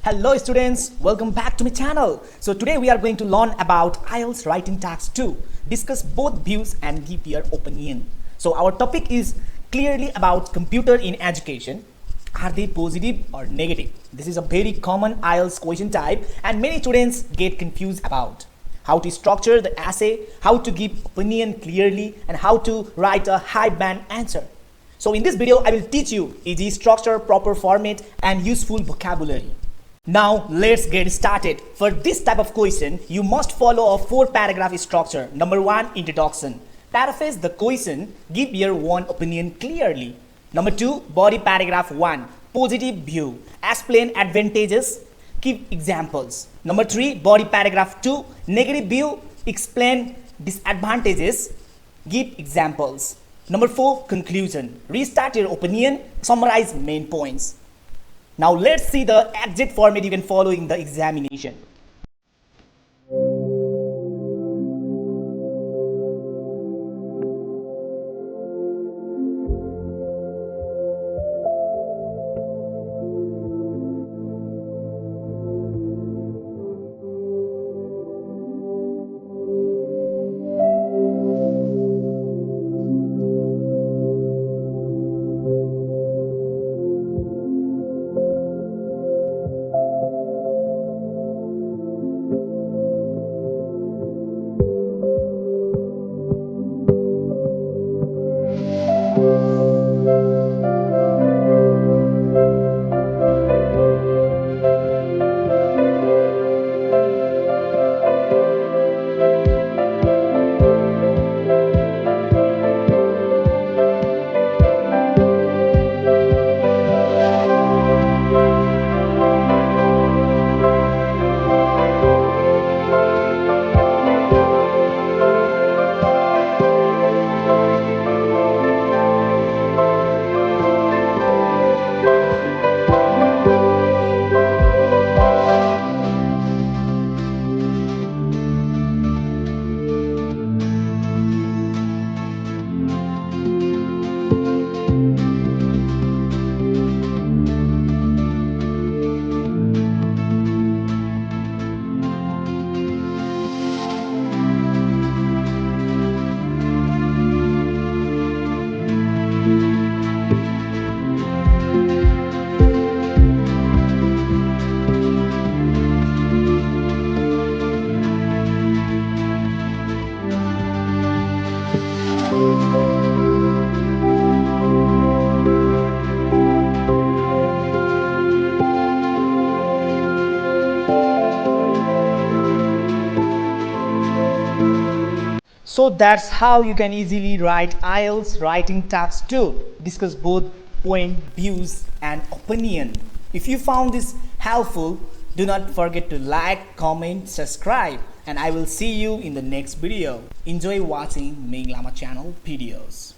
Hello students, welcome back to my channel. So today we are going to learn about IELTS writing task 2, discuss both views and give your opinion. So our topic is clearly about computer in education. Are they positive or negative? This is a very common IELTS question type and many students get confused about how to structure the essay, how to give opinion clearly, and how to write a high band answer. So in this video, I will teach you easy structure, proper format, and useful vocabulary. Now let's get started. For this type of question, you must follow a 4-paragraph structure. Number 1, introduction. Paraphrase the question, give your own opinion clearly. Number 2, body paragraph 1, positive view. Explain advantages, give examples. Number 3, body paragraph 2, negative view. Explain disadvantages, give examples. Number 4, conclusion. Restart your opinion, summarize main points. Now let's see the exact format you can follow in the examination. So that's how you can easily write IELTS writing task 2. Discuss both point, views and opinion. If you found this helpful, do not forget to like, comment, subscribe, and I will see you in the next video. Enjoy watching Ming Lama channel videos.